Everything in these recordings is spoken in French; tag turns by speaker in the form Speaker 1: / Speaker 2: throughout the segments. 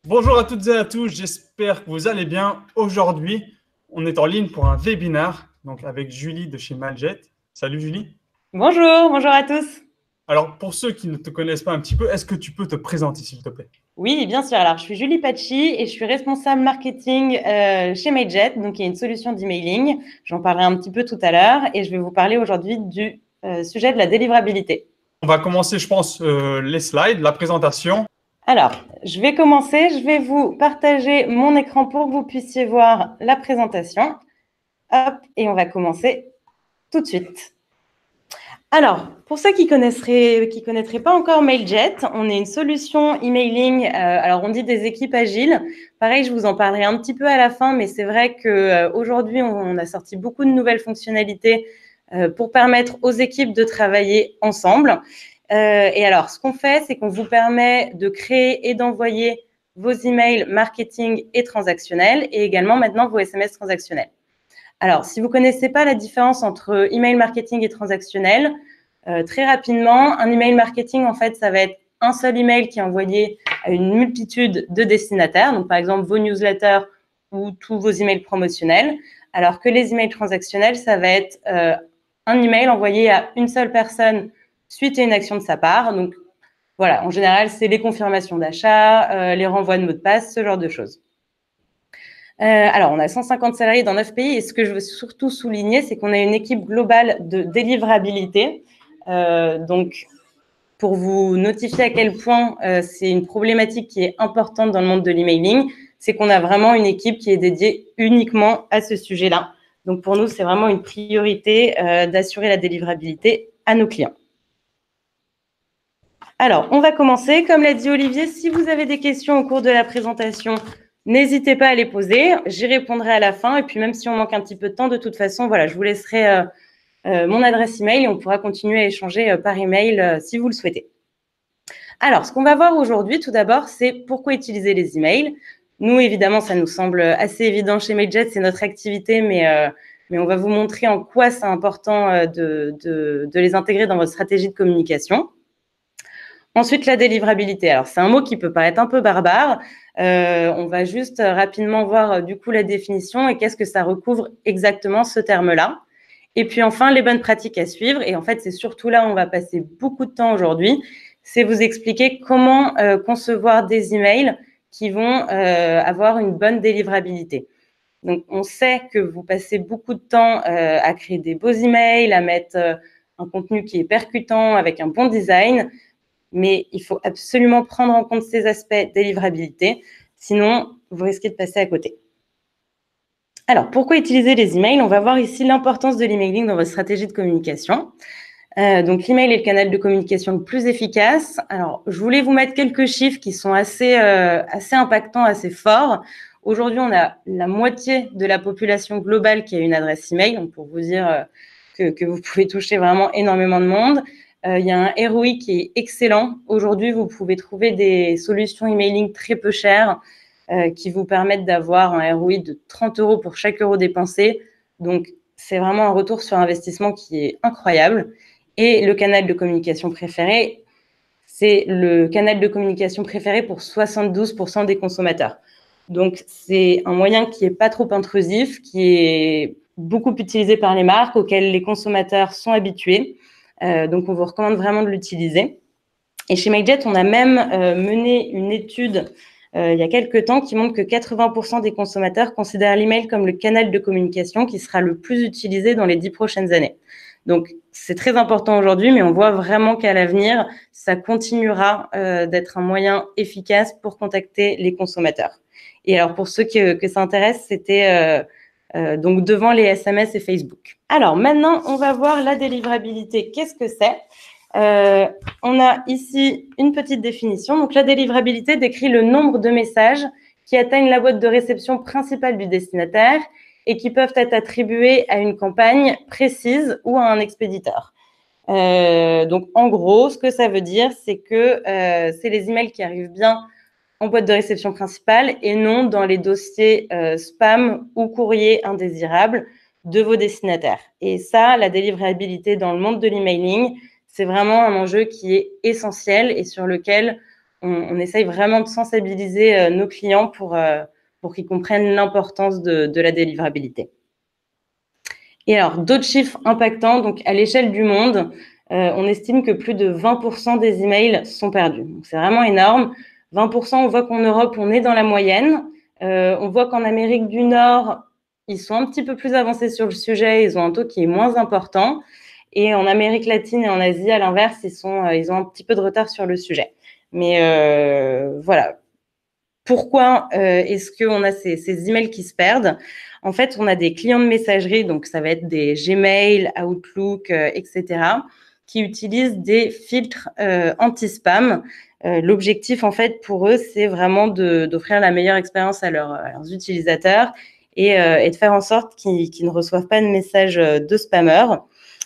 Speaker 1: Bonjour à toutes et à tous, j'espère que vous allez bien. Aujourd'hui, on est en ligne pour un webinaire donc avec Julie de chez Maljet. Salut Julie.
Speaker 2: Bonjour, bonjour à tous.
Speaker 1: Alors, pour ceux qui ne te connaissent pas un petit peu, est-ce que tu peux te présenter, s'il te plaît?
Speaker 2: Oui, bien sûr. Alors, je suis Julie Pachi et je suis responsable marketing chez MailJet, donc il y a une solution d'emailing. J'en parlerai un petit peu tout à l'heure et je vais vous parler aujourd'hui du sujet de la délivrabilité.
Speaker 1: On va commencer, je pense, les slides, la présentation.
Speaker 2: Alors, je vais commencer. Je vais vous partager mon écran pour que vous puissiez voir la présentation. Hop, et on va commencer tout de suite. Alors, pour ceux qui connaîtraient pas encore MailJet, on est une solution emailing. Alors, on dit des équipes agiles. Pareil, je vous en parlerai un petit peu à la fin, mais c'est vrai qu'aujourd'hui, on a sorti beaucoup de nouvelles fonctionnalités pour permettre aux équipes de travailler ensemble. Et alors, ce qu'on fait, c'est qu'on vous permet de créer et d'envoyer vos emails marketing et transactionnels et également maintenant vos SMS transactionnels. Alors, si vous ne connaissez pas la différence entre email marketing et transactionnel, très rapidement, un email marketing, en fait, ça va être un seul email qui est envoyé à une multitude de destinataires, donc par exemple vos newsletters ou tous vos emails promotionnels, alors que les emails transactionnels, ça va être un email envoyé à une seule personne suite à une action de sa part. Donc voilà, en général, c'est les confirmations d'achat, les renvois de mots de passe, ce genre de choses. Alors, on a 150 salariés dans 9 pays et ce que je veux surtout souligner, c'est qu'on a une équipe globale de délivrabilité. Donc, pour vous notifier à quel point c'est une problématique qui est importante dans le monde de l'emailing, c'est qu'on a vraiment une équipe qui est dédiée uniquement à ce sujet-là. Donc, pour nous, c'est vraiment une priorité d'assurer la délivrabilité à nos clients. Alors, on va commencer. Comme l'a dit Olivier, si vous avez des questions au cours de la présentation, n'hésitez pas à les poser. J'y répondrai à la fin. Et puis, même si on manque un petit peu de temps, de toute façon, voilà, je vous laisserai mon adresse email et on pourra continuer à échanger par email si vous le souhaitez. Alors, ce qu'on va voir aujourd'hui, tout d'abord, c'est pourquoi utiliser les emails. Nous, évidemment, ça nous semble assez évident chez MailJet, c'est notre activité, mais on va vous montrer en quoi c'est important de les intégrer dans votre stratégie de communication. Ensuite, la délivrabilité. Alors, c'est un mot qui peut paraître un peu barbare. On va juste rapidement voir du coup la définition et qu'est-ce que ça recouvre exactement ce terme-là. Et puis enfin, les bonnes pratiques à suivre. Et en fait, c'est surtout là où on va passer beaucoup de temps aujourd'hui. C'est vous expliquer comment concevoir des emails qui vont avoir une bonne délivrabilité. Donc, on sait que vous passez beaucoup de temps à créer des beaux emails, à mettre un contenu qui est percutant avec un bon design, mais il faut absolument prendre en compte ces aspects délivrabilité, sinon vous risquez de passer à côté. Alors, pourquoi utiliser les emails? On va voir ici l'importance de l'emailing dans votre stratégie de communication. Donc, l'email est le canal de communication le plus efficace. Alors, je voulais vous mettre quelques chiffres qui sont assez impactants, assez forts. Aujourd'hui, on a la moitié de la population globale qui a une adresse email, donc pour vous dire que vous pouvez toucher vraiment énormément de monde. Il y a un ROI qui est excellent. Aujourd'hui, vous pouvez trouver des solutions emailing très peu chères qui vous permettent d'avoir un ROI de 30 € pour chaque euro dépensé. Donc, c'est vraiment un retour sur investissement qui est incroyable. Et le canal de communication préféré, c'est le canal de communication préféré pour 72% des consommateurs. Donc, c'est un moyen qui n'est pas trop intrusif, qui est beaucoup utilisé par les marques, auxquelles les consommateurs sont habitués. Donc, on vous recommande vraiment de l'utiliser. Et chez MailJet, on a même mené une étude il y a quelques temps qui montre que 80% des consommateurs considèrent l'email comme le canal de communication qui sera le plus utilisé dans les 10 prochaines années. Donc, c'est très important aujourd'hui, mais on voit vraiment qu'à l'avenir, ça continuera d'être un moyen efficace pour contacter les consommateurs. Et alors, pour ceux que ça intéresse, c'était donc devant les SMS et Facebook. Alors, maintenant, on va voir la délivrabilité. Qu'est-ce que c'est? On a ici une petite définition. Donc, la délivrabilité décrit le nombre de messages qui atteignent la boîte de réception principale du destinataire et qui peuvent être attribués à une campagne précise ou à un expéditeur. Donc, en gros, ce que ça veut dire, c'est que c'est les emails qui arrivent bien en boîte de réception principale et non dans les dossiers spam ou courrier indésirables de vos destinataires. Et ça, la délivrabilité dans le monde de l'emailing, c'est vraiment un enjeu qui est essentiel et sur lequel on essaye vraiment de sensibiliser nos clients pour qu'ils comprennent l'importance de la délivrabilité. Et alors, d'autres chiffres impactants, donc à l'échelle du monde, on estime que plus de 20% des emails sont perdus. Donc, c'est vraiment énorme. 20%, on voit qu'en Europe, on est dans la moyenne. On voit qu'en Amérique du Nord, ils sont un petit peu plus avancés sur le sujet. Ils ont un taux qui est moins important. Et en Amérique latine et en Asie, à l'inverse, ils ont un petit peu de retard sur le sujet. Mais voilà. Pourquoi est-ce qu'on a ces emails qui se perdent? En fait, on a des clients de messagerie, donc ça va être des Gmail, Outlook, etc., qui utilisent des filtres anti-spam. L'objectif, en fait, pour eux, c'est vraiment d'offrir la meilleure expérience à leurs utilisateurs et de faire en sorte qu'ils ne reçoivent pas de messages de spammers.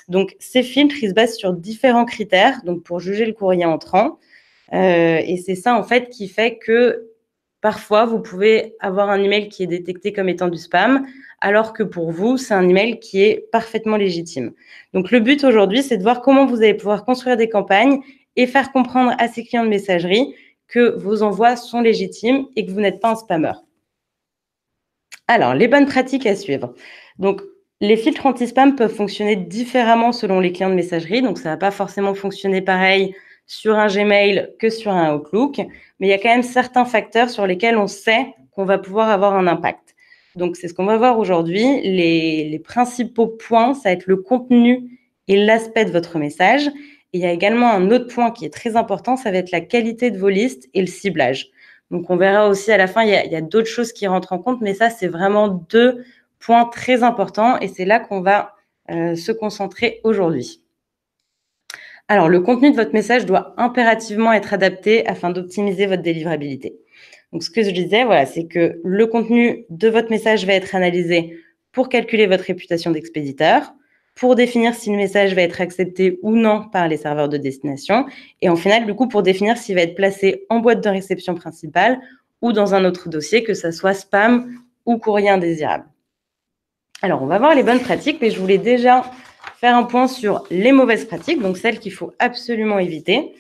Speaker 2: Donc, ces filtres, ils se basent sur différents critères, donc pour juger le courrier entrant. Et c'est ça, en fait, qui fait que parfois, vous pouvez avoir un email qui est détecté comme étant du spam, alors que pour vous, c'est un email qui est parfaitement légitime. Donc, le but aujourd'hui, c'est de voir comment vous allez pouvoir construire des campagnes et faire comprendre à ces clients de messagerie que vos envois sont légitimes et que vous n'êtes pas un spammer. Alors, les bonnes pratiques à suivre. Donc, les filtres anti-spam peuvent fonctionner différemment selon les clients de messagerie. Donc, ça ne va pas forcément fonctionner pareil sur un Gmail que sur un Outlook, mais il y a quand même certains facteurs sur lesquels on sait qu'on va pouvoir avoir un impact. Donc, c'est ce qu'on va voir aujourd'hui. Les principaux points, ça va être le contenu et l'aspect de votre message. Et il y a également un autre point qui est très important, ça va être la qualité de vos listes et le ciblage. Donc, on verra aussi à la fin, il y a d'autres choses qui rentrent en compte, mais ça, c'est vraiment 2 points très importants et c'est là qu'on va se concentrer aujourd'hui. Alors, le contenu de votre message doit impérativement être adapté afin d'optimiser votre délivrabilité. Donc, ce que je disais, voilà, c'est que le contenu de votre message va être analysé pour calculer votre réputation d'expéditeur, pour définir si le message va être accepté ou non par les serveurs de destination, et en final, du coup, pour définir s'il va être placé en boîte de réception principale ou dans un autre dossier, que ça soit spam ou courrier indésirable. Alors, on va voir les bonnes pratiques, mais je voulais déjà faire un point sur les mauvaises pratiques, donc celles qu'il faut absolument éviter.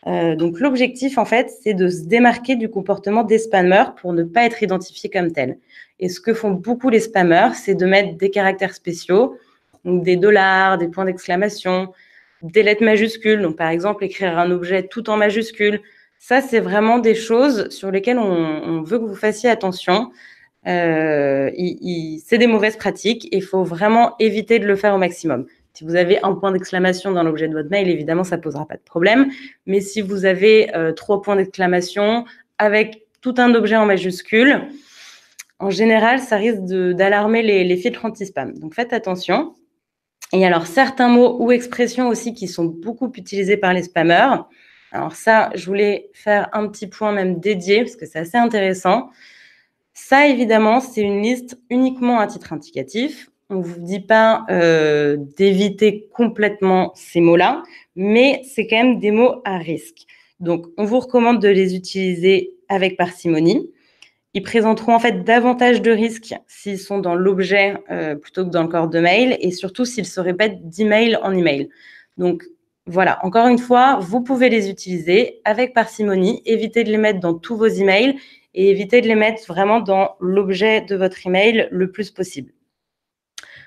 Speaker 2: Donc, l'objectif, en fait, c'est de se démarquer du comportement des spammers pour ne pas être identifié comme tel. Et ce que font beaucoup les spammers, c'est de mettre des caractères spéciaux, donc des $, des points d'exclamation, des lettres majuscules. Donc, par exemple, écrire un objet tout en majuscules. Ça, c'est vraiment des choses sur lesquelles on veut que vous fassiez attention. C'est des mauvaises pratiques et il faut vraiment éviter de le faire au maximum. Si vous avez un point d'exclamation dans l'objet de votre mail, évidemment, ça ne posera pas de problème. Mais si vous avez 3 points d'exclamation avec tout un objet en majuscule, en général, ça risque d'alarmer les filtres anti-spam. Donc, faites attention. Et alors, certains mots ou expressions aussi qui sont beaucoup utilisés par les spammers. Alors ça, je voulais faire un petit point même dédié parce que c'est assez intéressant. Ça, évidemment, c'est une liste uniquement à titre indicatif. On ne vous dit pas d'éviter complètement ces mots-là, mais c'est quand même des mots à risque. Donc, on vous recommande de les utiliser avec parcimonie. Ils présenteront en fait davantage de risques s'ils sont dans l'objet plutôt que dans le corps de mail et surtout s'ils se répètent d'email en email. Donc, voilà, encore une fois, vous pouvez les utiliser avec parcimonie, évitez de les mettre dans tous vos emails et évitez de les mettre vraiment dans l'objet de votre email le plus possible.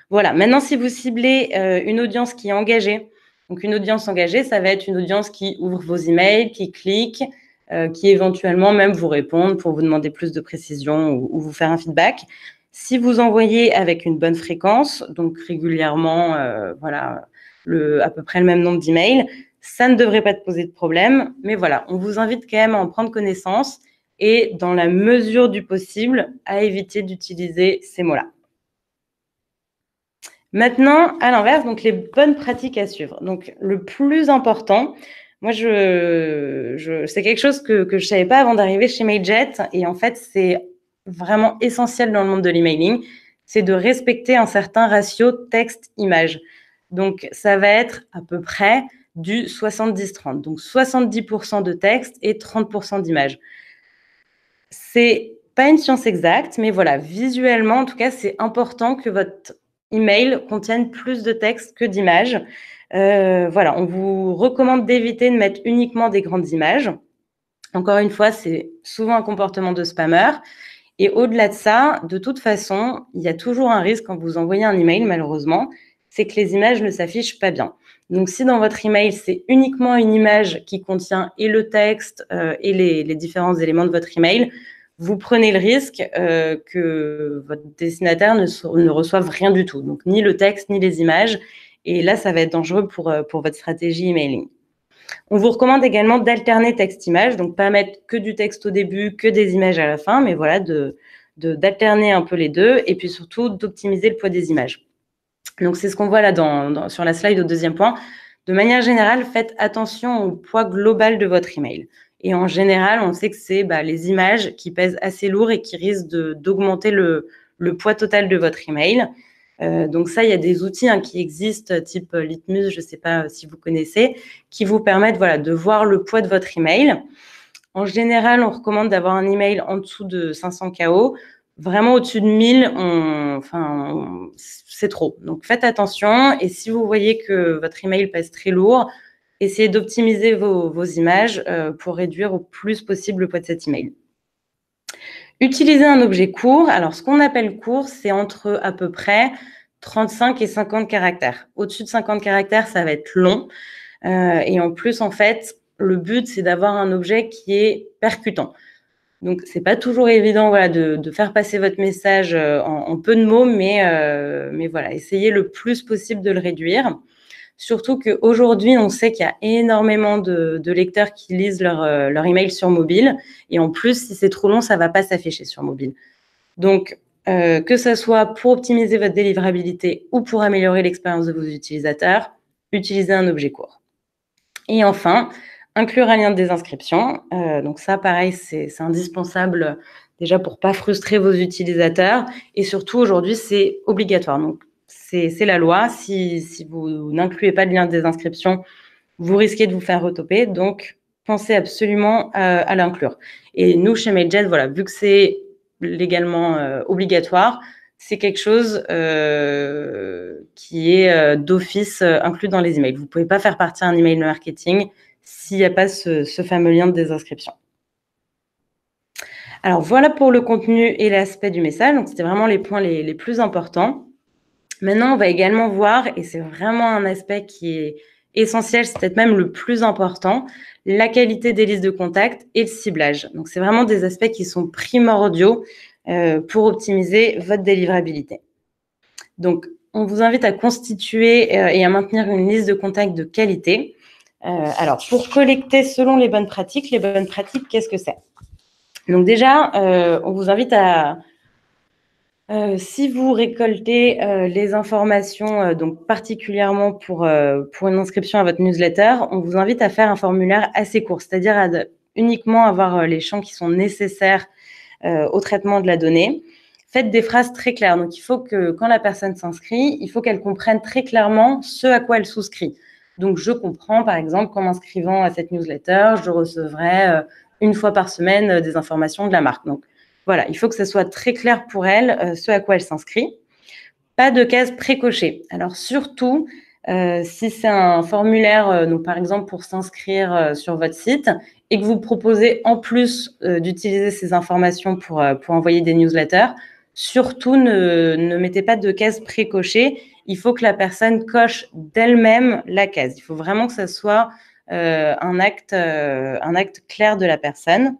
Speaker 2: Voilà, maintenant, si vous ciblez une audience qui est engagée, donc une audience engagée, ça va être une audience qui ouvre vos emails, qui clique, qui éventuellement même vous répondent pour vous demander plus de précision ou vous faire un feedback. Si vous envoyez avec une bonne fréquence, donc régulièrement, voilà, à peu près le même nombre d'emails, ça ne devrait pas te poser de problème. Mais voilà, on vous invite quand même à en prendre connaissance et dans la mesure du possible, à éviter d'utiliser ces mots-là. Maintenant, à l'inverse, donc les bonnes pratiques à suivre. Donc, le plus important, moi, c'est quelque chose que je ne savais pas avant d'arriver chez Mailjet. Et en fait, c'est vraiment essentiel dans le monde de l'emailing. C'est de respecter un certain ratio texte-image. Donc, ça va être à peu près du 70-30. Donc, 70% de texte et 30% d'images. C'est pas une science exacte, mais voilà, visuellement, en tout cas, c'est important que votre email contienne plus de texte que d'images. Voilà, on vous recommande d'éviter de mettre uniquement des grandes images. Encore une fois, c'est souvent un comportement de spammer. Et au-delà de ça, de toute façon, il y a toujours un risque quand vous envoyez un email, malheureusement, c'est que les images ne s'affichent pas bien. Donc, si dans votre email, c'est uniquement une image qui contient et le texte et les différents éléments de votre email, vous prenez le risque que votre destinataire ne reçoive rien du tout. Donc, ni le texte, ni les images. Et là, ça va être dangereux pour votre stratégie emailing. On vous recommande également d'alterner texte-image, donc pas mettre que du texte au début, que des images à la fin, mais voilà, d'alterner un peu les deux et puis surtout d'optimiser le poids des images. Donc, c'est ce qu'on voit là sur la slide au deuxième point. De manière générale, faites attention au poids global de votre email. Et en général, on sait que c'est les images qui pèsent assez lourd et qui risquent d'augmenter le poids total de votre email. Donc ça, il y a des outils qui existent, type Litmus, je ne sais pas si vous connaissez, qui vous permettent de voir le poids de votre email. En général, on recommande d'avoir un email en dessous de 500 KO. Vraiment au-dessus de 1000, c'est trop. Donc faites attention. Et si vous voyez que votre email pèse très lourd, essayez d'optimiser vos images pour réduire au plus possible le poids de cet email. Utilisez un objet court. Alors, ce qu'on appelle court, c'est entre à peu près 35 et 50 caractères. Au-dessus de 50 caractères, ça va être long. Et en plus, en fait, le but, c'est d'avoir un objet qui est percutant. Donc, c'est pas toujours évident de faire passer votre message en peu de mots, mais voilà, essayez le plus possible de le réduire. Surtout qu'aujourd'hui, on sait qu'il y a énormément de lecteurs qui lisent leur email sur mobile. Et en plus, si c'est trop long, ça ne va pas s'afficher sur mobile. Donc, que ce soit pour optimiser votre délivrabilité ou pour améliorer l'expérience de vos utilisateurs, utilisez un objet court. Et enfin, inclure un lien de désinscription. Donc ça, pareil, c'est indispensable déjà pour ne pas frustrer vos utilisateurs. Et surtout, aujourd'hui, c'est obligatoire. Donc, c'est la loi. Si vous n'incluez pas de lien de désinscription, vous risquez de vous faire retoper. Donc, pensez absolument à l'inclure. Et nous, chez Mailjet, vu que c'est légalement obligatoire, c'est quelque chose qui est d'office inclus dans les emails. Vous ne pouvez pas faire partir un email de marketing s'il n'y a pas ce fameux lien de désinscription. Alors, voilà pour le contenu et l'aspect du message. Donc, c'était vraiment les points les plus importants. Maintenant, on va également voir, et c'est vraiment un aspect qui est essentiel, c'est peut-être même le plus important, la qualité des listes de contacts et le ciblage. Donc, c'est vraiment des aspects qui sont primordiaux pour optimiser votre délivrabilité. Donc, on vous invite à constituer et à maintenir une liste de contacts de qualité. Alors, pour collecter selon les bonnes pratiques, qu'est-ce que c'est? Donc déjà, on vous invite à... si vous récoltez les informations, donc particulièrement pour une inscription à votre newsletter, on vous invite à faire un formulaire assez court, c'est-à-dire à uniquement avoir les champs qui sont nécessaires au traitement de la donnée. Faites des phrases très claires. Donc, il faut que quand la personne s'inscrit, il faut qu'elle comprenne très clairement ce à quoi elle souscrit. Donc, je comprends, par exemple, qu'en m'inscrivant à cette newsletter, je recevrai une fois par semaine des informations de la marque. Donc, voilà, il faut que ce soit très clair pour elle, ce à quoi elle s'inscrit. Pas de case précochée. Alors, surtout, si c'est un formulaire, donc par exemple pour s'inscrire sur votre site, et que vous proposez en plus d'utiliser ces informations pour envoyer des newsletters, surtout ne mettez pas de case précochée. Il faut que la personne coche d'elle-même la case. Il faut vraiment que ça soit un acte clair de la personne.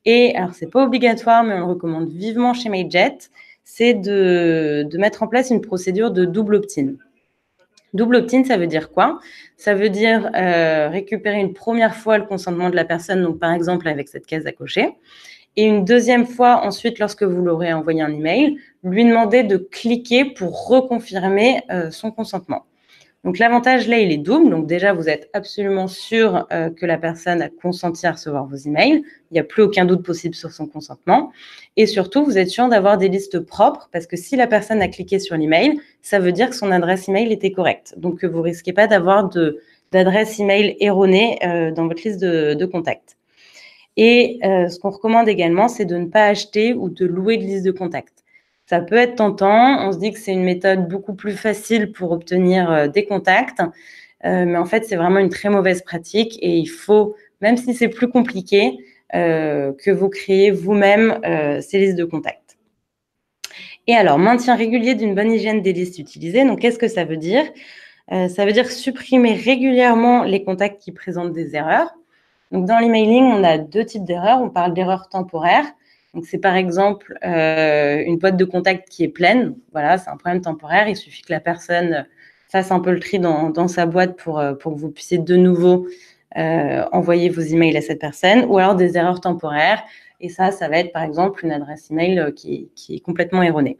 Speaker 2: Et alors, c'est pas obligatoire, mais on le recommande vivement chez Mailjet, c'est de mettre en place une procédure de double opt-in. Double opt-in, ça veut dire quoi? Ça veut dire récupérer une première fois le consentement de la personne, donc par exemple avec cette case à cocher, et une deuxième fois, ensuite, lorsque vous l'aurez envoyé un email, lui demander de cliquer pour reconfirmer son consentement. Donc, l'avantage là, il est double. Donc, déjà, vous êtes absolument sûr que la personne a consenti à recevoir vos emails. Il n'y a plus aucun doute possible sur son consentement. Et surtout, vous êtes sûr d'avoir des listes propres parce que si la personne a cliqué sur l'email, ça veut dire que son adresse email était correcte. Donc, vous ne risquez pas d'avoir d'adresse email erronée dans votre liste de contacts. Et ce qu'on recommande également, c'est de ne pas acheter ou de louer de liste de contacts. Ça peut être tentant, on se dit que c'est une méthode beaucoup plus facile pour obtenir des contacts, mais en fait, c'est vraiment une très mauvaise pratique et il faut, même si c'est plus compliqué, que vous créez vous-même ces listes de contacts. Et alors, maintien régulier d'une bonne hygiène des listes utilisées. Donc, qu'est-ce que ça veut dire? Ça veut dire supprimer régulièrement les contacts qui présentent des erreurs. Donc, dans l'emailing, on a 2 types d'erreurs. On parle d'erreurs temporaires. Donc, c'est par exemple une boîte de contact qui est pleine. Voilà, c'est un problème temporaire. Il suffit que la personne fasse un peu le tri dans sa boîte pour que vous puissiez de nouveau envoyer vos emails à cette personne. Ou alors des erreurs temporaires. Et ça va être par exemple une adresse email qui est complètement erronée.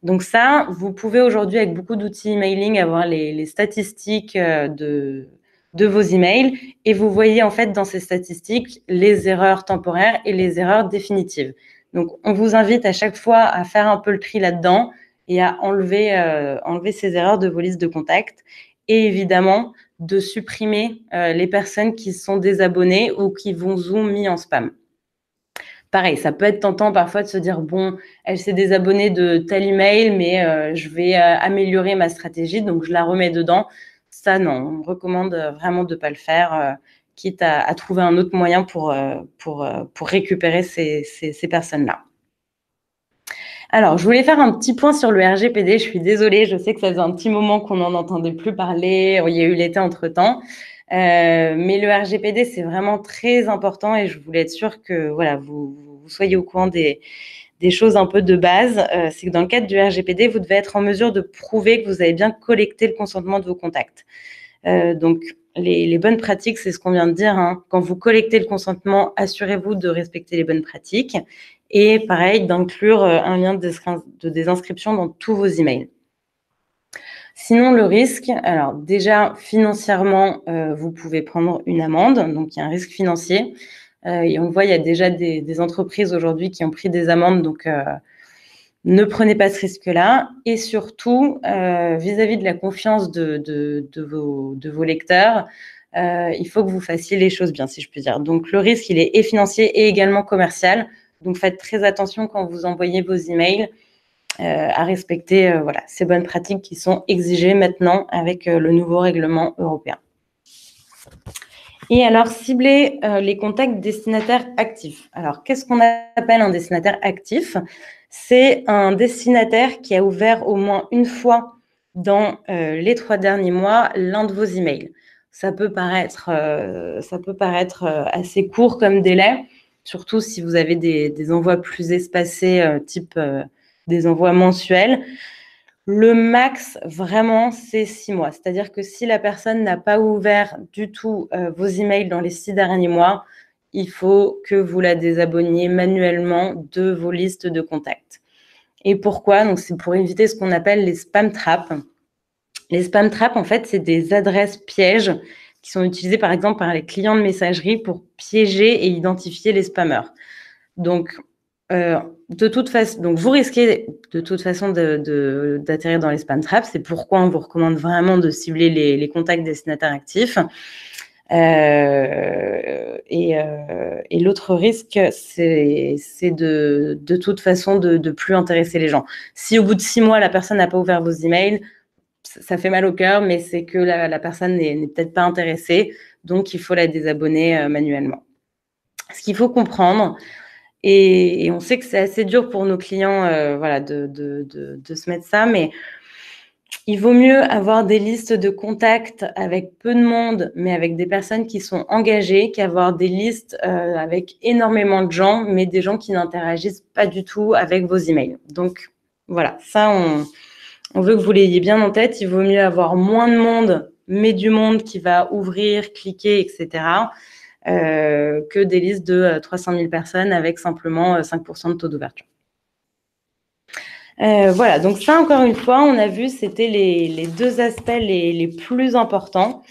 Speaker 2: Donc ça, vous pouvez aujourd'hui, avec beaucoup d'outils emailing, avoir les statistiques de vos emails et vous voyez en fait dans ces statistiques les erreurs temporaires et les erreurs définitives. Donc, on vous invite à chaque fois à faire un peu le tri là-dedans et à enlever ces erreurs de vos listes de contacts et évidemment de supprimer les personnes qui sont désabonnées ou qui vous ont mis en spam. Pareil, ça peut être tentant parfois de se dire, bon, elle s'est désabonnée de tel email, mais je vais améliorer ma stratégie, donc je la remets dedans. Ça, non, on recommande vraiment de ne pas le faire, quitte à trouver un autre moyen pour récupérer ces personnes-là. Alors, je voulais faire un petit point sur le RGPD. Je suis désolée, je sais que ça faisait un petit moment qu'on n'en entendait plus parler. Il y a eu l'été entre-temps. Mais le RGPD, c'est vraiment très important et je voulais être sûre que voilà, vous soyez au courant des choses un peu de base. C'est que dans le cadre du RGPD, vous devez être en mesure de prouver que vous avez bien collecté le consentement de vos contacts. Donc, les bonnes pratiques, c'est ce qu'on vient de dire. Hein. Quand vous collectez le consentement, assurez-vous de respecter les bonnes pratiques. Et pareil, d'inclure un lien de désinscription dans tous vos emails. Sinon, le risque, alors déjà, financièrement, vous pouvez prendre une amende. Donc, il y a un risque financier. Et on le voit, il y a déjà des entreprises aujourd'hui qui ont pris des amendes. Donc, ne prenez pas ce risque-là. Et surtout, vis-à-vis de la confiance de vos lecteurs, il faut que vous fassiez les choses bien, si je puis dire. Donc, le risque, il est financier et également commercial. Donc, faites très attention quand vous envoyez vos emails à respecter ces bonnes pratiques qui sont exigées maintenant avec le nouveau règlement européen. Et alors, cibler les contacts destinataires actifs. Alors, qu'est-ce qu'on appelle un destinataire actif? C'est un destinataire qui a ouvert au moins une fois dans les 3 derniers mois l'un de vos emails. Ça peut paraître assez court comme délai, surtout si vous avez des envois plus espacés, type des envois mensuels. Le max, vraiment, c'est 6 mois. C'est-à-dire que si la personne n'a pas ouvert du tout vos emails dans les 6 derniers mois, il faut que vous la désabonniez manuellement de vos listes de contacts. Et pourquoi? Donc, c'est pour éviter ce qu'on appelle les spam traps. Les spam traps, en fait, c'est des adresses pièges qui sont utilisées, par exemple, par les clients de messagerie pour piéger et identifier les spammers. Donc, de toute façon, donc vous risquez de toute façon d'atterrir dans les spam traps. C'est pourquoi on vous recommande vraiment de cibler les contacts destinataires actifs. Et l'autre risque, c'est de toute façon de plus intéresser les gens. Si au bout de 6 mois, la personne n'a pas ouvert vos emails, ça fait mal au cœur, mais c'est que la personne n'est peut-être pas intéressée, donc il faut la désabonner manuellement. Ce qu'il faut comprendre, et on sait que c'est assez dur pour nos clients de se mettre ça, mais il vaut mieux avoir des listes de contacts avec peu de monde, mais avec des personnes qui sont engagées, qu'avoir des listes avec énormément de gens, mais des gens qui n'interagissent pas du tout avec vos emails. Donc, voilà, ça, on veut que vous l'ayez bien en tête. Il vaut mieux avoir moins de monde, mais du monde qui va ouvrir, cliquer, etc., que des listes de 300 000 personnes avec simplement 5% de taux d'ouverture. Voilà, donc ça, encore une fois, on a vu, c'était les 2 aspects les plus importants.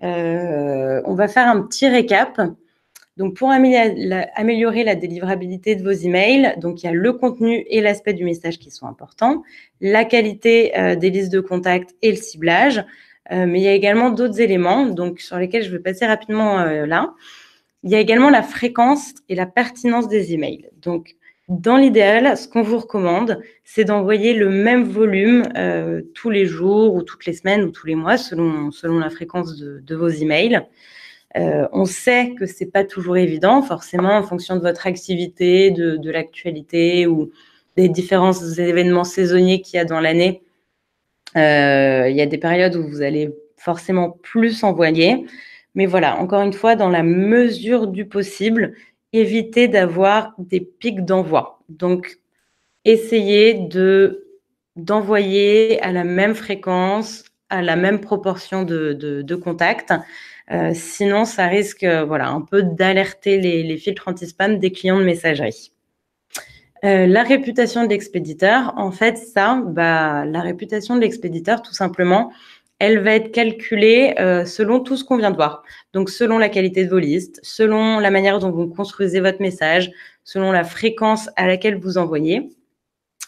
Speaker 2: On va faire un petit récap. Donc, pour améliorer la délivrabilité de vos emails, donc il y a le contenu et l'aspect du message qui sont importants, la qualité des listes de contacts et le ciblage, mais il y a également d'autres éléments donc, sur lesquels je vais passer rapidement là. Il y a également la fréquence et la pertinence des emails. Donc, dans l'idéal, ce qu'on vous recommande, c'est d'envoyer le même volume tous les jours ou toutes les semaines ou tous les mois selon la fréquence de vos emails. On sait que c'est pas toujours évident, forcément, en fonction de votre activité, de l'actualité ou des différents événements saisonniers qu'il y a dans l'année. Il y a des périodes où vous allez forcément plus envoyer. Mais voilà, encore une fois, dans la mesure du possible, évitez d'avoir des pics d'envoi. Donc, essayez d'envoyer à la même fréquence, à la même proportion de contacts. Sinon, ça risque un peu d'alerter les filtres anti-spam des clients de messagerie. La réputation de l'expéditeur, en fait, la réputation de l'expéditeur, tout simplement, elle va être calculée selon tout ce qu'on vient de voir. Donc, selon la qualité de vos listes, selon la manière dont vous construisez votre message, selon la fréquence à laquelle vous envoyez.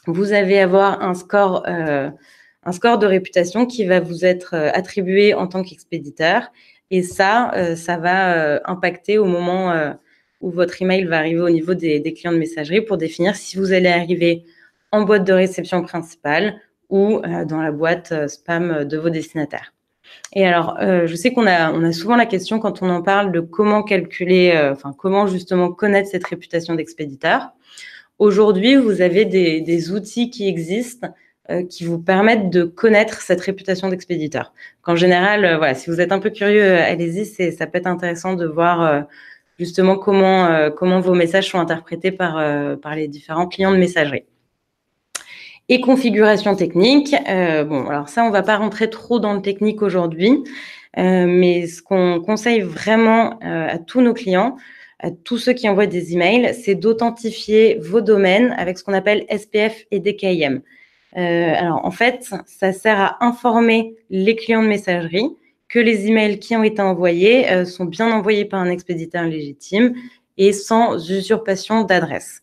Speaker 2: Vous allez avoir un score de réputation qui va vous être attribué en tant qu'expéditeur. Et ça va impacter au moment où votre email va arriver au niveau des clients de messagerie pour définir si vous allez arriver en boîte de réception principale ou dans la boîte spam de vos destinataires. Et alors, je sais qu'on a souvent la question quand on en parle de comment calculer, comment justement connaître cette réputation d'expéditeur. Aujourd'hui, vous avez des outils qui existent qui vous permettent de connaître cette réputation d'expéditeur. En général, si vous êtes un peu curieux, allez-y, ça peut être intéressant de voir justement comment vos messages sont interprétés par les différents clients de messagerie. Et configuration technique, alors ça, on ne va pas rentrer trop dans le technique aujourd'hui, mais ce qu'on conseille vraiment à tous nos clients, à tous ceux qui envoient des emails, c'est d'authentifier vos domaines avec ce qu'on appelle SPF et DKIM. Alors, en fait, ça sert à informer les clients de messagerie que les emails qui ont été envoyés sont bien envoyés par un expéditeur légitime et sans usurpation d'adresse.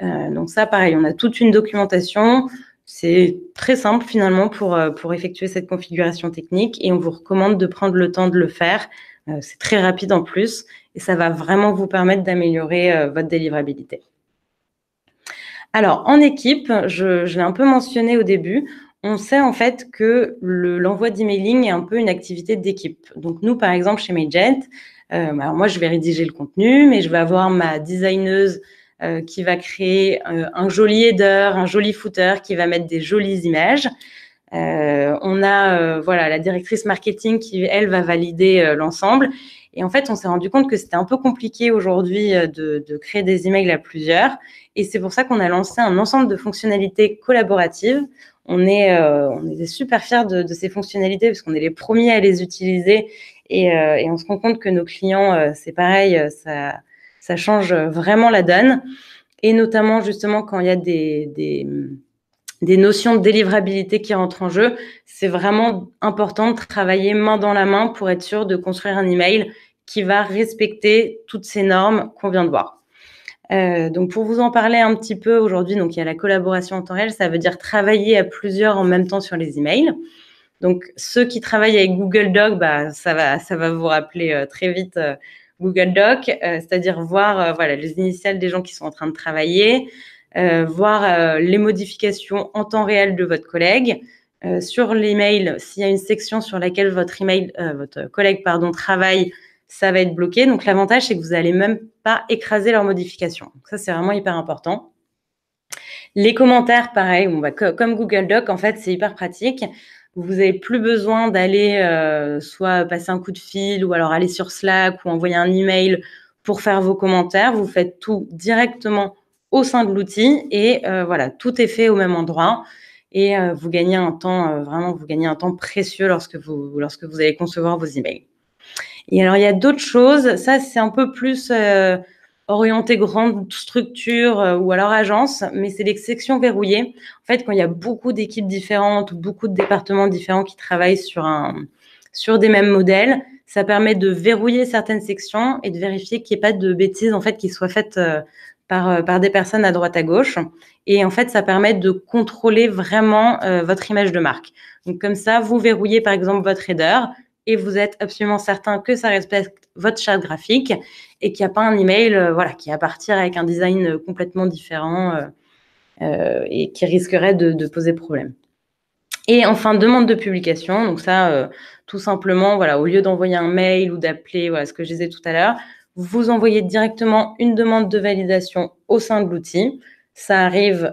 Speaker 2: Donc ça, pareil, on a toute une documentation. C'est très simple finalement pour effectuer cette configuration technique et on vous recommande de prendre le temps de le faire. C'est très rapide en plus et ça va vraiment vous permettre d'améliorer votre délivrabilité. Alors, en équipe, je l'ai un peu mentionné au début, on sait en fait que l'envoi d'emailing est un peu une activité d'équipe. Donc nous, par exemple, chez Mailjet, alors moi, je vais rédiger le contenu, mais je vais avoir ma designeuse qui va créer un joli header, un joli footer, qui va mettre des jolies images. On a la directrice marketing qui, elle, va valider l'ensemble. Et en fait, on s'est rendu compte que c'était un peu compliqué aujourd'hui de créer des emails à plusieurs. Et c'est pour ça qu'on a lancé un ensemble de fonctionnalités collaboratives. On est super fiers de ces fonctionnalités parce qu'on est les premiers à les utiliser. Et on se rend compte que nos clients, c'est pareil, ça change vraiment la donne. Et notamment, justement, quand il y a des notions de délivrabilité qui rentrent en jeu, c'est vraiment important de travailler main dans la main pour être sûr de construire un email qui va respecter toutes ces normes qu'on vient de voir. Donc, pour vous en parler un petit peu aujourd'hui, donc il y a la collaboration en temps réel, ça veut dire travailler à plusieurs en même temps sur les emails. Donc, ceux qui travaillent avec Google Doc, ça va vous rappeler très vite Google Doc, c'est-à-dire voir les initiales des gens qui sont en train de travailler, voir les modifications en temps réel de votre collègue. Sur l'email, s'il y a une section sur laquelle votre collègue travaille, ça va être bloqué. Donc, l'avantage, c'est que vous n'allez même pas écraser leurs modifications. Donc, ça, c'est vraiment hyper important. Les commentaires, pareil, comme Google Doc, en fait, c'est hyper pratique. Vous n'avez plus besoin d'aller soit passer un coup de fil ou alors aller sur Slack ou envoyer un email pour faire vos commentaires. Vous faites tout directement au sein de l'outil et tout est fait au même endroit. Et vous gagnez un temps, vous gagnez un temps précieux lorsque vous allez concevoir vos emails. Et alors, il y a d'autres choses. Ça, c'est un peu plus orienté grande structure ou alors agence, mais c'est les sections verrouillées. En fait, quand il y a beaucoup d'équipes différentes, beaucoup de départements différents qui travaillent sur des mêmes modèles, ça permet de verrouiller certaines sections et de vérifier qu'il n'y ait pas de bêtises en fait qui soient faites par des personnes à droite à gauche. Et en fait, ça permet de contrôler vraiment votre image de marque. Donc comme ça, vous verrouillez par exemple votre header et vous êtes absolument certain que ça respecte votre charte graphique et qu'il n'y a pas un email qui va partir avec un design complètement différent et qui risquerait de poser problème. Et enfin, demande de publication. Donc ça, tout simplement, voilà, au lieu d'envoyer un mail ou d'appeler, voilà, ce que je disais tout à l'heure, vous envoyez directement une demande de validation au sein de l'outil. Ça arrive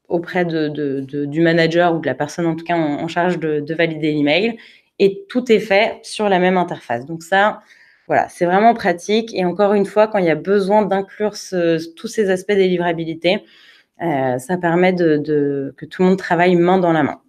Speaker 2: auprès du manager ou de la personne en tout cas en charge de valider l'email. Et tout est fait sur la même interface. Donc ça, voilà, c'est vraiment pratique. Et encore une fois, quand il y a besoin d'inclure tous ces aspects des livrabilités, ça permet que tout le monde travaille main dans la main.